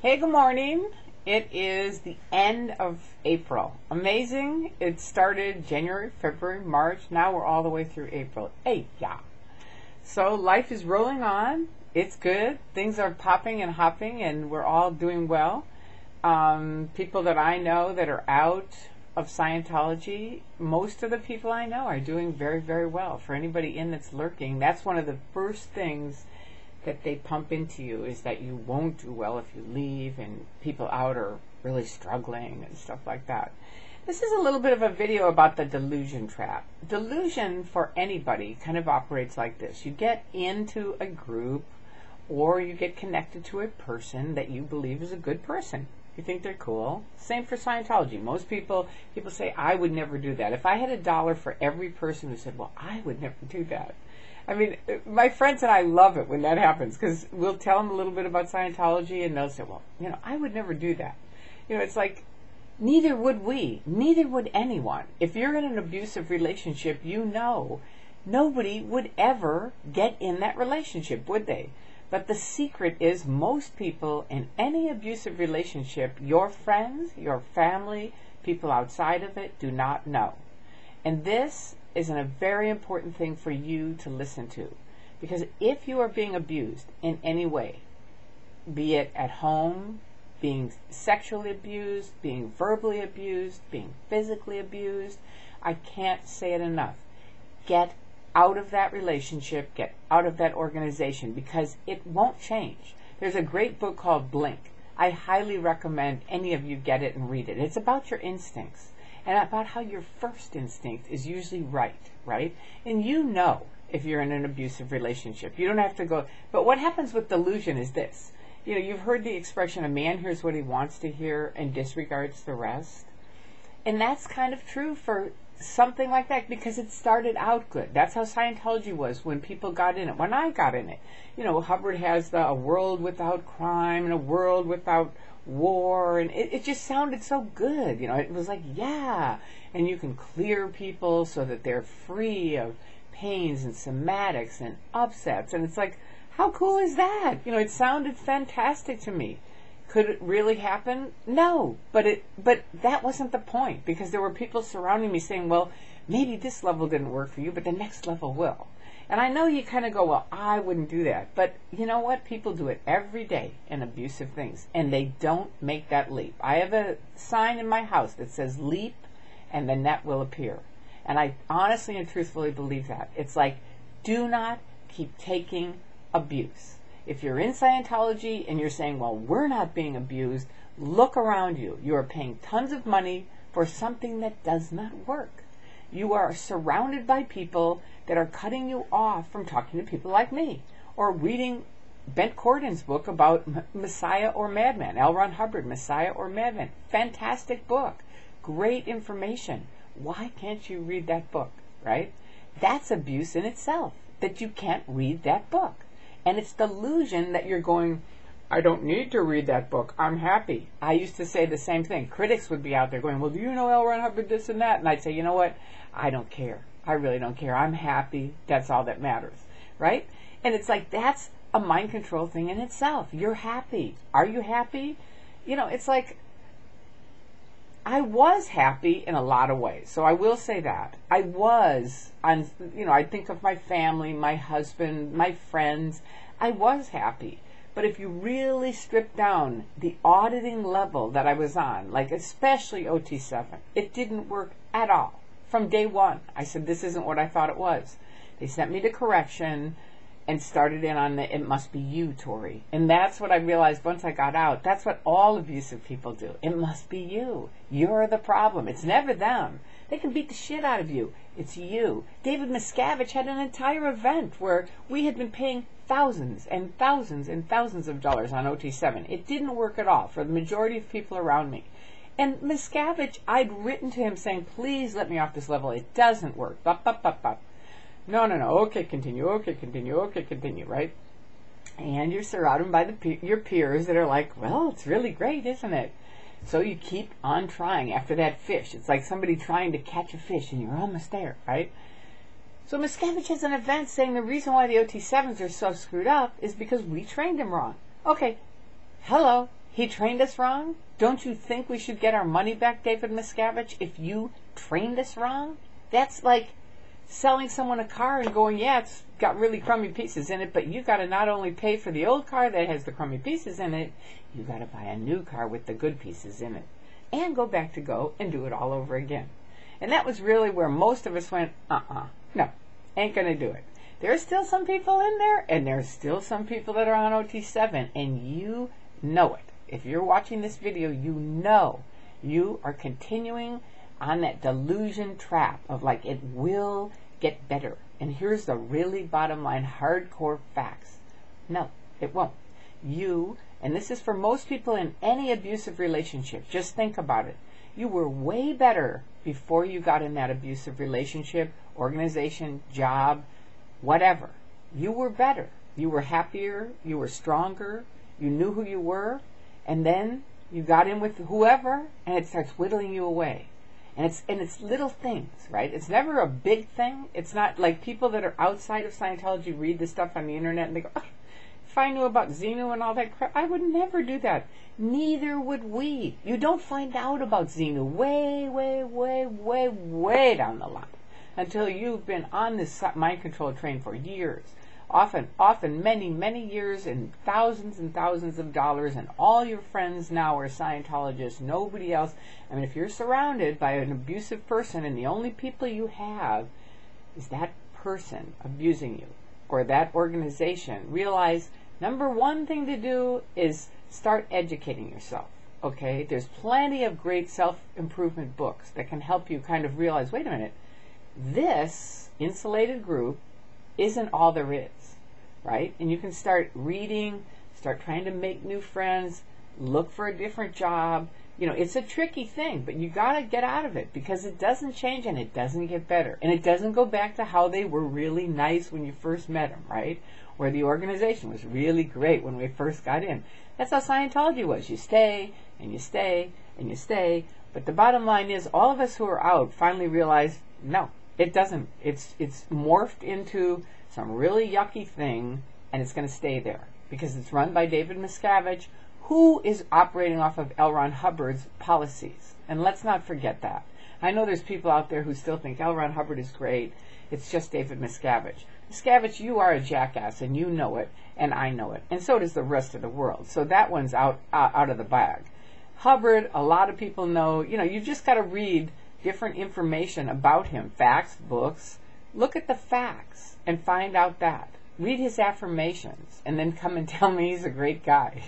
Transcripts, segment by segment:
Hey, good morning. It is the end of April. Amazing. It started January, February, March. Now we're all the way through April. Hey, yeah. So life is rolling on. It's good. Things are popping and hopping, and we're all doing well. People that I know that are out of Scientology, most of the people I know are doing very, very well. For anybody in that's lurking, that's one of the first things that they pump into you, is that you won't do well if you leave, and people out are really struggling and stuff like that. This is a little bit of a video about the delusion trap. Delusion for anybody kind of operates like this. You get into a group or you get connected to a person that you believe is a good person. You think they're cool. Same for Scientology. Most people say, I would never do that. If I had $1 for every person who said, well, I would never do that. I mean, my friends and I love it when that happens, because we'll tell them a little bit about Scientology and they'll say, well, I would never do that. It's like, neither would we. Neither would anyone. If you're in an abusive relationship, nobody would ever get in that relationship, would they? But the secret is, most people in any abusive relationship, your friends, your family, people outside of it, do not know. And this is a very important thing for you to listen to. Because if you are being abused in any way, be it at home, being sexually abused, being verbally abused, being physically abused, I can't say it enough. Get out of that relationship, get out of that organization, because it won't change. There's a great book called Blink. I highly recommend any of you get it and read it. It's about your instincts, and about how your first instinct is usually right? And if you're in an abusive relationship. You don't have to go. But what happens with delusion is this. You've heard the expression, a man hears what he wants to hear and disregards the rest. And that's kind of true for something like that, because it started out good. That's how Scientology was when people got in it. When I got in it, Hubbard has a world without crime and a world without war, and it just sounded so good. It was like, yeah, and you can clear people so that they're free of pains and somatics and upsets, and it's like, how cool is that? It sounded fantastic to me. Could it really happen? No, but that wasn't the point, because there were people surrounding me saying, well, maybe this level didn't work for you, but the next level will. And I know you kind of go, well, I wouldn't do that. But you know what? People do it every day in abusive things, and they don't make that leap. I have a sign in my house that says leap, and the net will appear. And I honestly and truthfully believe that. It's like, do not keep taking abuse. If you're in Scientology and you're saying, well, we're not being abused, look around you. You are paying tons of money for something that does not work. You are surrounded by people that are cutting you off from talking to people like me, or reading Bent Cordon's book about Messiah or Madman, L. Ron Hubbard, Messiah or Madman. Fantastic book. Great information. Why can't you read that book, right? That's abuse in itself, that you can't read that book. And it's delusion that you're going, I don't need to read that book. I'm happy. I used to say the same thing. Critics would be out there going, well, do you know L. Ron Hubbard this and that? And I'd say, you know what? I don't care. I really don't care. I'm happy. That's all that matters, right? And it's like, that's a mind control thing in itself. You're happy. Are you happy? It's like, I was happy in a lot of ways. So I will say that. I think of my family, my husband, my friends. I was happy. But if you really strip down the auditing level that I was on, like especially OT7, it didn't work at all. From day one, I said, this isn't what I thought it was. They sent me to correction and started in on the, it must be you, Tori. And that's what I realized once I got out. That's what all abusive people do. It must be you. You're the problem. It's never them. They can beat the shit out of you. It's you. David Miscavige had an entire event where we had been paying thousands and thousands and thousands of dollars on OT7. It didn't work at all for the majority of people around me. And Miscavige, I'd written to him saying, please let me off this level. It doesn't work. Bop, bop, bop, bop. No. Okay, continue. Okay, continue. Okay, continue, right? And you're surrounded by your peers that are like, well, it's really great, isn't it? So you keep on trying after that fish. It's like somebody trying to catch a fish and you're almost there, right? So Miscavige has an event saying the reason why the OT7s are so screwed up is because we trained him wrong. Okay, hello, He trained us wrong? Don't you think we should get our money back, David Miscavige, if you trained us wrong? That's like selling someone a car and going, yeah, it's got really crummy pieces in it, but you got to not only pay for the old car that has the crummy pieces in it, you got to buy a new car with the good pieces in it. And go back to go and do it all over again. And that was really where most of us went, no, ain't going to do it. There's still some people in there, and there's still some people that are on OT7, and you know it. If you're watching this video, you know you are continuing on that delusion trap of like, it will get better. And here's the really bottom line, hardcore facts. No, it won't. And this is for most people in any abusive relationship, just think about it. You were way better before you got in that abusive relationship, organization, job, whatever. You were better. You were happier. You were stronger. You knew who you were. And then you got in with whoever, and it starts whittling you away. And it's little things, right? It's never a big thing. It's not like people that are outside of Scientology read this stuff on the internet and they go, oh, if I knew about Xenu and all that crap, I would never do that. Neither would we. You don't find out about Xenu way, way, way, way, way down the line until you've been on this mind control train for years. Often many, many years and thousands of dollars, and all your friends now are Scientologists, nobody else. I mean, if you're surrounded by an abusive person and the only people you have is that person abusing you or that organization, realize number one thing to do is start educating yourself, okay? There's plenty of great self-improvement books that can help you kind of realize, wait a minute, this insulated group isn't all there is, right? And you can start reading, start trying to make new friends, look for a different job. You know, it's a tricky thing, but you got to get out of it because it doesn't change and it doesn't get better. And it doesn't go back to how they were really nice when you first met them, right? Where the organization was really great when we first got in. That's how Scientology was. You stay and you stay and you stay. But the bottom line is all of us who are out finally realize, no, it doesn't. It's morphed into some really yucky thing, and it's going to stay there because it's run by David Miscavige, who is operating off of L. Ron Hubbard's policies. And let's not forget that. I know there's people out there who still think L. Ron Hubbard is great. It's just David Miscavige. Miscavige, you are a jackass, and you know it, and I know it, and so does the rest of the world. So that one's out of the bag. Hubbard, a lot of people know. You know, you've just got to read different information about him, facts, books. Look at the facts and find out that. Read his affirmations and then come and tell me he's a great guy.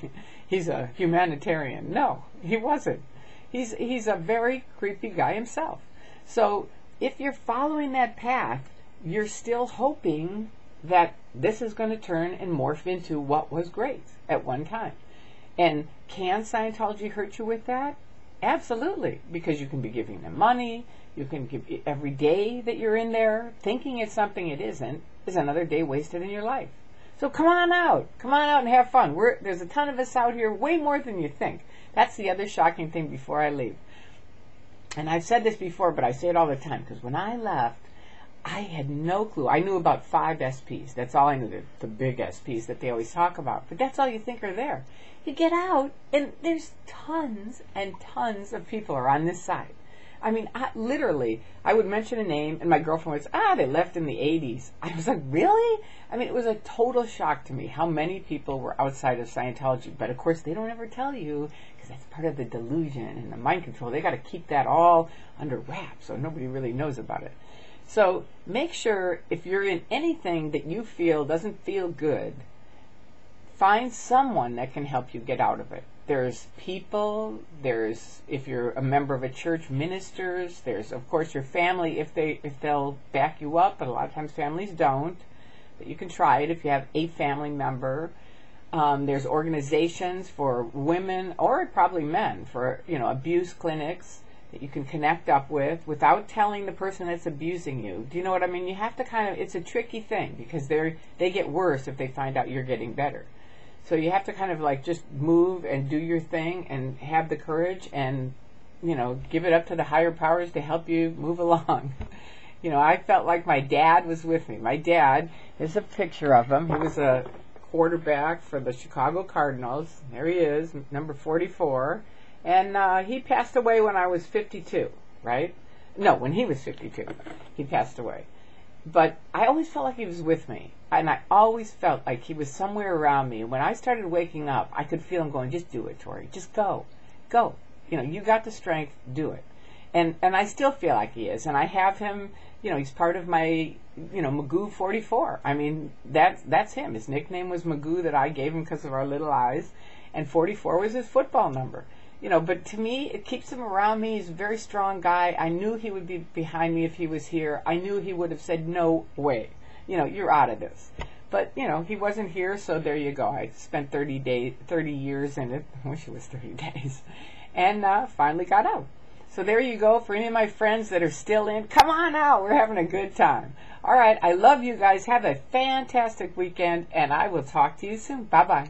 He's a humanitarian. No, he wasn't. He's a very creepy guy himself. So if you're following that path, you're still hoping that this is going to turn and morph into what was great at one time. And can Scientology hurt you with that? Absolutely, because you can be giving them money. You can give every day that you're in there thinking it's something it isn't is another day wasted in your life. So come on out and have fun. There's a ton of us out here, way more than you think. That's the other shocking thing before I leave. And I've said this before, but I say it all the time, because when I left, I had no clue. I knew about 5 SPs. That's all I knew, the big SPs that they always talk about. But that's all you think are there. You get out, and there's tons and tons of people are on this side. I mean, literally, I would mention a name, and my girlfriend would say, they left in the 80s. I was like, really? I mean, it was a total shock to me how many people were outside of Scientology. But, of course, they don't ever tell you, because that's part of the delusion and the mind control. They got to keep that all under wraps, so nobody really knows about it. So make sure if you're in anything that you feel doesn't feel good, find someone that can help you get out of it. There's people, if you're a member of a church, ministers, there's of course your family if they'll back you up, but a lot of times families don't. But you can try it if you have a family member. There's organizations for women or probably men for abuse clinics that you can connect up with without telling the person that's abusing you. Do you know what I mean? You have to it's a tricky thing because they get worse if they find out you're getting better. So you have to kind of like just move and do your thing and have the courage and, give it up to the higher powers to help you move along. I felt like my dad was with me. My dad, there's a picture of him. He was a quarterback for the Chicago Cardinals. There he is, number 44. And he passed away when I was 52, right? No, when he was 52, he passed away. But I always felt like he was with me. And I always felt like he was somewhere around me. And when I started waking up, I could feel him going, just do it, Tori. Just go. Go. You know, you got the strength. Do it. And I still feel like he is. And I have him, you know, he's part of my, you know, Magoo 44. I mean, that's him. His nickname was Magoo that I gave him because of our little eyes. And 44 was his football number. You know, but to me, it keeps him around me. He's a very strong guy. I knew he would be behind me if he was here. I knew he would have said, no way. You know, you're out of this. But, you know, he wasn't here, so there you go. I spent 30 years in it. I wish it was 30 days. And finally got out. So there you go. For any of my friends that are still in, come on out. We're having a good time. All right. I love you guys. Have a fantastic weekend, and I will talk to you soon. Bye-bye.